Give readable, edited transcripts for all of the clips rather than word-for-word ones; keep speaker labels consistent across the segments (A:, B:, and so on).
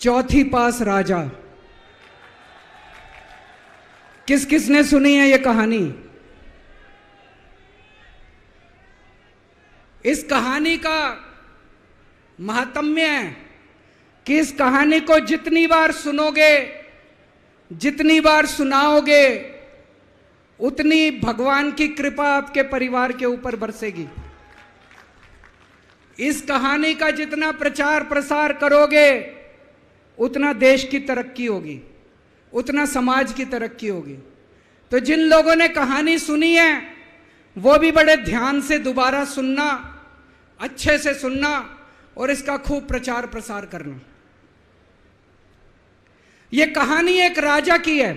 A: चौथी पास राजा। किस किसने सुनी है ये कहानी? इस कहानी का महात्म्य है कि इस कहानी को जितनी बार सुनोगे, जितनी बार सुनाओगे, उतनी भगवान की कृपा आपके परिवार के ऊपर बरसेगी। इस कहानी का जितना प्रचार प्रसार करोगे, उतना देश की तरक्की होगी, उतना समाज की तरक्की होगी। तो जिन लोगों ने कहानी सुनी है वो भी बड़े ध्यान से दोबारा सुनना, अच्छे से सुनना और इसका खूब प्रचार प्रसार करना। यह कहानी एक राजा की है,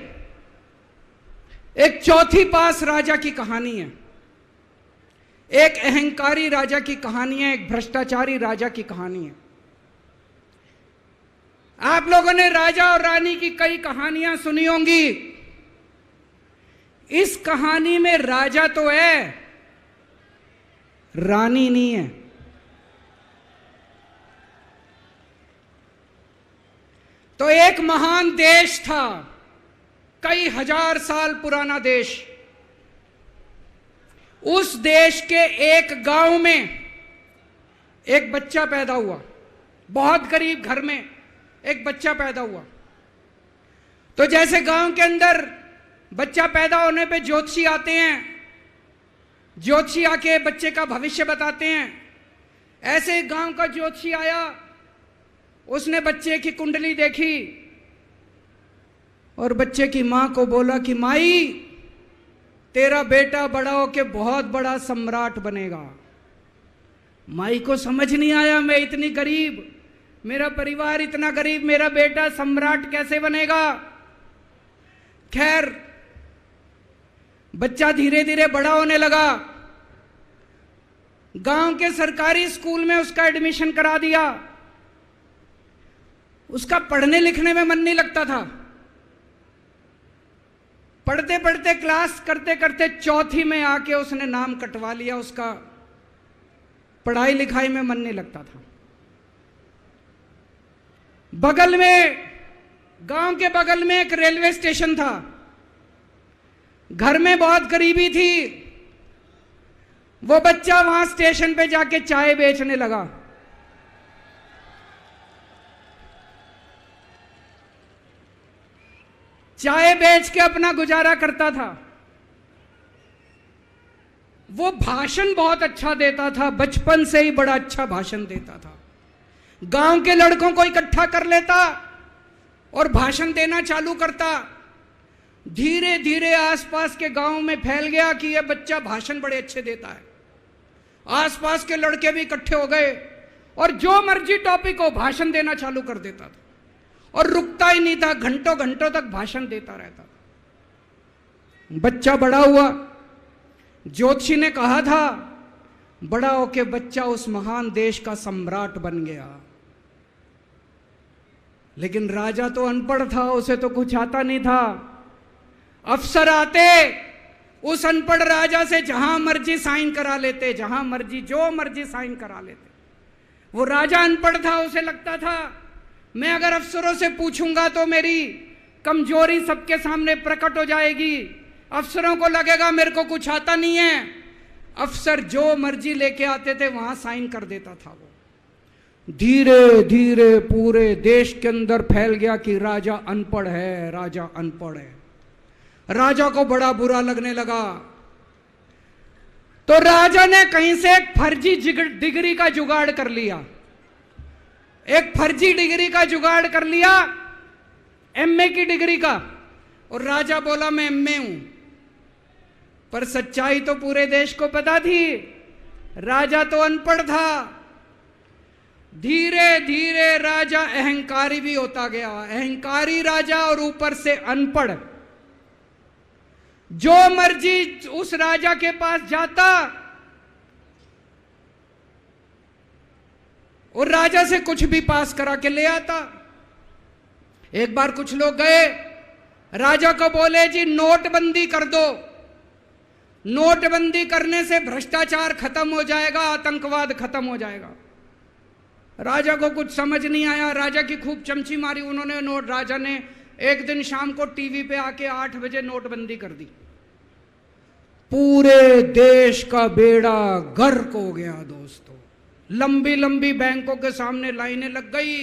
A: एक चौथी पास राजा की कहानी है, एक अहंकारी राजा की कहानी है, एक भ्रष्टाचारी राजा की कहानी है। आप लोगों ने राजा और रानी की कई कहानियां सुनी होंगी। इस कहानी में राजा तो है, रानी नहीं है। तो एक महान देश था, कई हजार साल पुराना देश। उस देश के एक गांव में एक बच्चा पैदा हुआ, बहुत गरीब घर में एक बच्चा पैदा हुआ। तो जैसे गांव के अंदर बच्चा पैदा होने पे ज्योतिषी आते हैं, ज्योतिषी आके बच्चे का भविष्य बताते हैं, ऐसे गांव का ज्योतिषी आया, उसने बच्चे की कुंडली देखी और बच्चे की मां को बोला कि माई, तेरा बेटा बड़ा होके बहुत बड़ा सम्राट बनेगा। माई को समझ नहीं आया, मैं इतनी गरीब, मेरा परिवार इतना गरीब, मेरा बेटा सम्राट कैसे बनेगा। खैर, बच्चा धीरे धीरे बड़ा होने लगा। गांव के सरकारी स्कूल में उसका एडमिशन करा दिया। उसका पढ़ने लिखने में मन नहीं लगता था। पढ़ते पढ़ते, क्लास करते करते चौथी में आके उसने नाम कटवा लिया। उसका पढ़ाई लिखाई में मन नहीं लगता था। बगल में, गांव के बगल में एक रेलवे स्टेशन था। घर में बहुत गरीबी थी। वो बच्चा वहां स्टेशन पे जाके चाय बेचने लगा। चाय बेच के अपना गुजारा करता था। वो भाषण बहुत अच्छा देता था, बचपन से ही बड़ा अच्छा भाषण देता था। गांव के लड़कों को इकट्ठा कर लेता और भाषण देना चालू करता। धीरे धीरे आसपास के गांव में फैल गया कि यह बच्चा भाषण बड़े अच्छे देता है। आसपास के लड़के भी इकट्ठे हो गए और जो मर्जी टॉपिक हो भाषण देना चालू कर देता था और रुकता ही नहीं था, घंटों घंटों तक भाषण देता रहता था। बच्चा बड़ा हुआ। ज्योतिषी ने कहा था बड़ा होके बच्चा उस महान देश का सम्राट बन गया। लेकिन राजा तो अनपढ़ था, उसे तो कुछ आता नहीं था। अफसर आते, उस अनपढ़ राजा से जहां मर्जी साइन करा लेते, जहां मर्जी जो मर्जी साइन करा लेते। वो राजा अनपढ़ था, उसे लगता था मैं अगर अफसरों से पूछूंगा तो मेरी कमजोरी सबके सामने प्रकट हो जाएगी। अफसरों को लगेगा मेरे को कुछ आता नहीं है। अफसर जो मर्जी लेके आते थे वहां साइन कर देता था। वो धीरे धीरे पूरे देश के अंदर फैल गया कि राजा अनपढ़ है, राजा अनपढ़ है। राजा को बड़ा बुरा लगने लगा। तो राजा ने कहीं से एक फर्जी डिग्री का जुगाड़ कर लिया। एक फर्जी डिग्री का जुगाड़ कर लिया, एमए की डिग्री का। और राजा बोला मैं एमए हूं। पर सच्चाई तो पूरे देश को पता थी, राजा तो अनपढ़ था। धीरे धीरे राजा अहंकारी भी होता गया। अहंकारी राजा और ऊपर से अनपढ़। जो मर्जी उस राजा के पास जाता और राजा से कुछ भी पास करा के ले आता। एक बार कुछ लोग गए, राजा को बोले जी नोटबंदी कर दो, नोटबंदी करने से भ्रष्टाचार खत्म हो जाएगा, आतंकवाद खत्म हो जाएगा। राजा को कुछ समझ नहीं आया, राजा की खूब चमची मारी उन्होंने नोट। राजा ने एक दिन शाम को टीवी पे आके 8 बजे नोटबंदी कर दी। पूरे देश का बेड़ा गर्क हो गया दोस्तों। लंबी लंबी बैंकों के सामने लाइनें लग गई,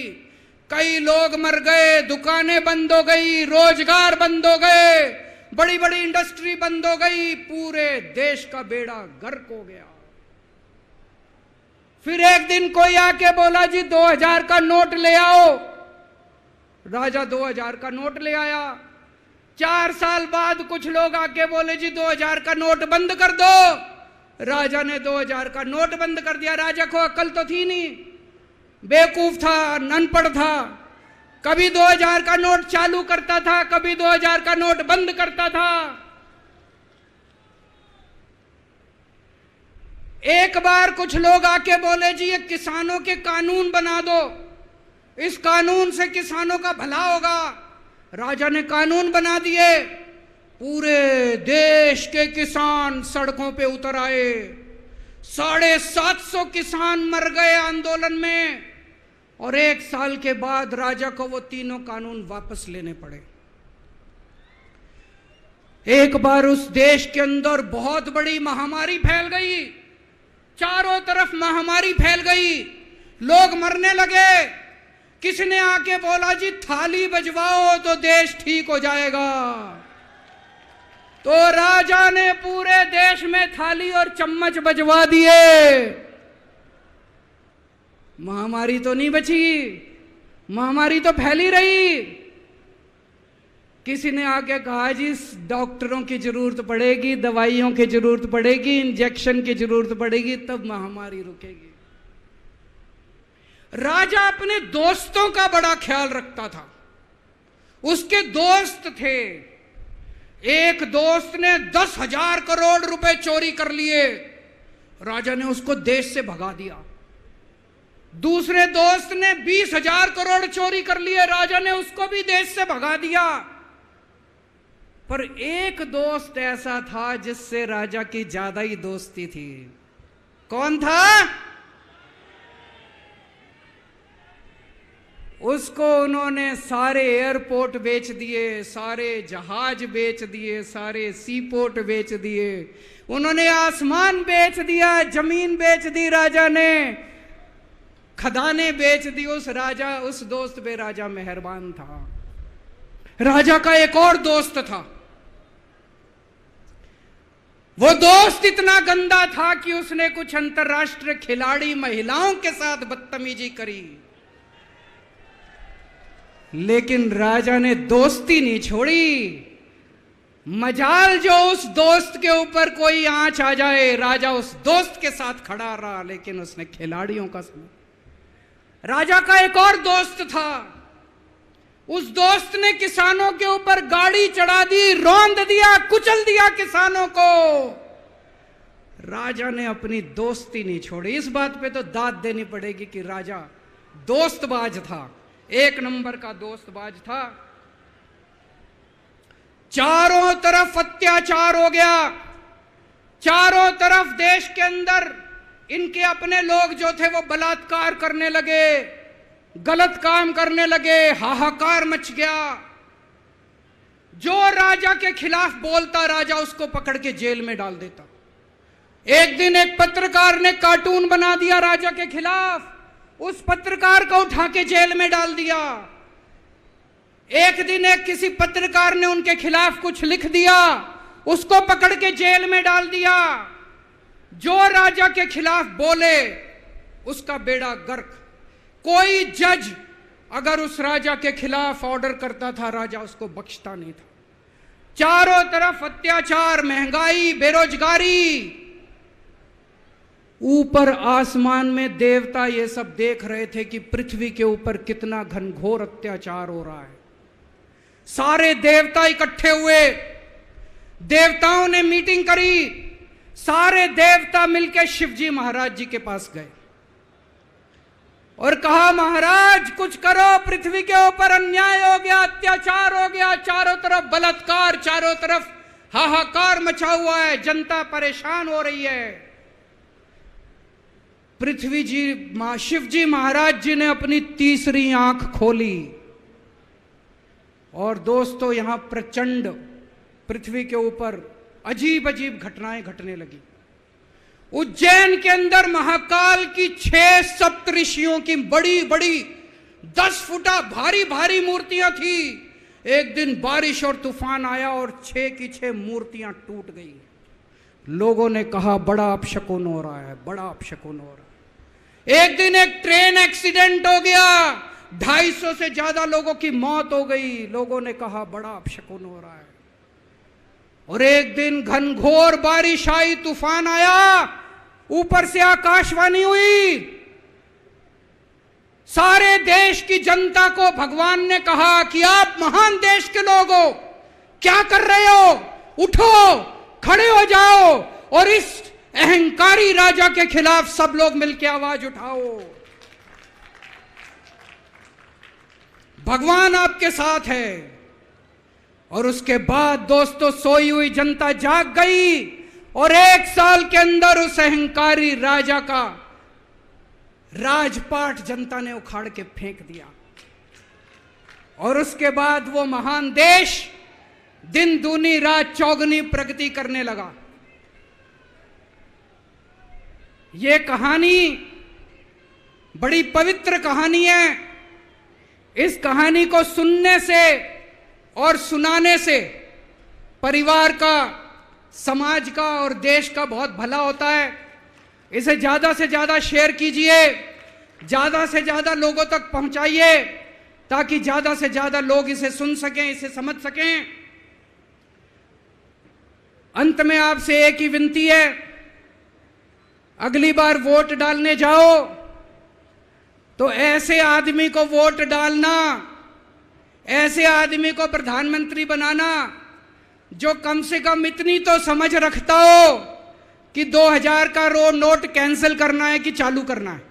A: कई लोग मर गए, दुकानें बंद हो गई, रोजगार बंद हो गए, बड़ी बड़ी इंडस्ट्री बंद हो गई, पूरे देश का बेड़ा गर्क हो गया। फिर एक दिन कोई आके बोला जी 2000 का नोट ले आओ। राजा 2000 का नोट ले आया। 4 साल बाद कुछ लोग आके बोले जी 2000 का नोट बंद कर दो। राजा ने 2000 का नोट बंद कर दिया। राजा को अक्ल तो थी नहीं, बेवकूफ था, अनपढ़ था। कभी 2000 का नोट चालू करता था, कभी 2000 का नोट बंद करता था। एक बार कुछ लोग आके बोले जी ये किसानों के कानून बना दो, इस कानून से किसानों का भला होगा। राजा ने कानून बना दिए। पूरे देश के किसान सड़कों पे उतर आए। 750 किसान मर गए आंदोलन में, और 1 साल के बाद राजा को वो तीनों कानून वापस लेने पड़े। एक बार उस देश के अंदर बहुत बड़ी महामारी फैल गई, चारों तरफ महामारी फैल गई, लोग मरने लगे। किसी ने आके बोला जी थाली बजवाओ तो देश ठीक हो जाएगा। तो राजा ने पूरे देश में थाली और चम्मच बजवा दिए। महामारी तो नहीं बची, महामारी तो फैली रही। किसी ने आके कहा जी डॉक्टरों की जरूरत पड़ेगी, दवाइयों की जरूरत पड़ेगी, इंजेक्शन की जरूरत पड़ेगी, तब महामारी रुकेगी। राजा अपने दोस्तों का बड़ा ख्याल रखता था। उसके दोस्त थे। एक दोस्त ने 10,000 करोड़ रुपए चोरी कर लिए, राजा ने उसको देश से भगा दिया। दूसरे दोस्त ने 20,000 करोड़ चोरी कर लिए, राजा ने उसको भी देश से भगा दिया। पर एक दोस्त ऐसा था जिससे राजा की ज्यादा ही दोस्ती थी। कौन था? उसको उन्होंने सारे एयरपोर्ट बेच दिए, सारे जहाज बेच दिए, सारे सीपोर्ट बेच दिए, उन्होंने आसमान बेच दिया, जमीन बेच दी राजा ने, खदानें बेच दी। उस दोस्त पे राजा मेहरबान था। राजा का एक और दोस्त था। वो दोस्त इतना गंदा था कि उसने कुछ अंतर्राष्ट्रीय खिलाड़ी महिलाओं के साथ बदतमीजी करी, लेकिन राजा ने दोस्ती नहीं छोड़ी। मजाल जो उस दोस्त के ऊपर कोई आंच आ जाए, राजा उस दोस्त के साथ खड़ा रहा, लेकिन उसने खिलाड़ियों का समझ। राजा का एक और दोस्त था। उस दोस्त ने किसानों के ऊपर गाड़ी चढ़ा दी, रौंद दिया, कुचल दिया किसानों को। राजा ने अपनी दोस्ती नहीं छोड़ी। इस बात पे तो दाद देनी पड़ेगी कि राजा दोस्तबाज था, 1 नंबर का दोस्तबाज था। चारों तरफ अत्याचार हो गया, चारों तरफ देश के अंदर इनके अपने लोग जो थे वो बलात्कार करने लगे, गलत काम करने लगे, हाहाकार मच गया। जो राजा के खिलाफ बोलता, राजा उसको पकड़ के जेल में डाल देता। एक दिन एक पत्रकार ने कार्टून बना दिया राजा के खिलाफ, उस पत्रकार को उठा के जेल में डाल दिया। एक दिन एक किसी पत्रकार ने उनके खिलाफ कुछ लिख दिया, उसको पकड़ के जेल में डाल दिया। जो राजा के खिलाफ बोले उसका बेड़ा गर्क। कोई जज अगर उस राजा के खिलाफ ऑर्डर करता था, राजा उसको बख्शता नहीं था। चारों तरफ अत्याचार, महंगाई, बेरोजगारी। ऊपर आसमान में देवता ये सब देख रहे थे कि पृथ्वी के ऊपर कितना घनघोर अत्याचार हो रहा है। सारे देवता इकट्ठे हुए, देवताओं ने मीटिंग करी। सारे देवता मिलकर शिवजी महाराज जी के पास गए और कहा, महाराज कुछ करो, पृथ्वी के ऊपर अन्याय हो गया, अत्याचार हो गया, चारों तरफ बलात्कार, चारों तरफ हाहाकार मचा हुआ है, जनता परेशान हो रही है। पृथ्वी जी शिव जी महाराज जी ने अपनी तीसरी आंख खोली और दोस्तों यहां प्रचंड पृथ्वी के ऊपर अजीब अजीब घटनाएं घटने लगी। उज्जैन के अंदर महाकाल की 6 सप्तऋषियों की बड़ी बड़ी 10 फुटा भारी भारी मूर्तियां थी। एक दिन बारिश और तूफान आया और 6 की 6 मूर्तियां टूट गई। लोगों ने कहा बड़ा अपशकुन हो रहा है, बड़ा अपशकुन हो रहा है। एक दिन एक ट्रेन एक्सीडेंट हो गया, 250 से ज्यादा लोगों की मौत हो गई। लोगों ने कहा बड़ा अपशकुन हो रहा है। और एक दिन घनघोर बारिश आई, तूफान आया, ऊपर से आकाशवाणी हुई, सारे देश की जनता को भगवान ने कहा कि आप महान देश के लोग हो, क्या कर रहे हो, उठो, खड़े हो जाओ और इस अहंकारी राजा के खिलाफ सब लोग मिलकर आवाज उठाओ। भगवान आपके साथ है। और उसके बाद दोस्तों सोई हुई जनता जाग गई और 1 साल के अंदर उस अहंकारी राजा का राजपाट जनता ने उखाड़ के फेंक दिया। और उसके बाद वो महान देश दिन दूनी रात चौगुनी प्रगति करने लगा। ये कहानी बड़ी पवित्र कहानी है। इस कहानी को सुनने से और सुनाने से परिवार का, समाज का और देश का बहुत भला होता है। इसे ज्यादा से ज्यादा शेयर कीजिए, ज्यादा से ज्यादा लोगों तक पहुंचाइए ताकि ज्यादा से ज्यादा लोग इसे सुन सकें, इसे समझ सकें। अंत में आपसे एक ही विनती है, अगली बार वोट डालने जाओ तो ऐसे आदमी को वोट डालना, ऐसे आदमी को प्रधानमंत्री बनाना जो कम से कम इतनी तो समझ रखता हो कि 2000 का नोट कैंसिल करना है कि चालू करना है।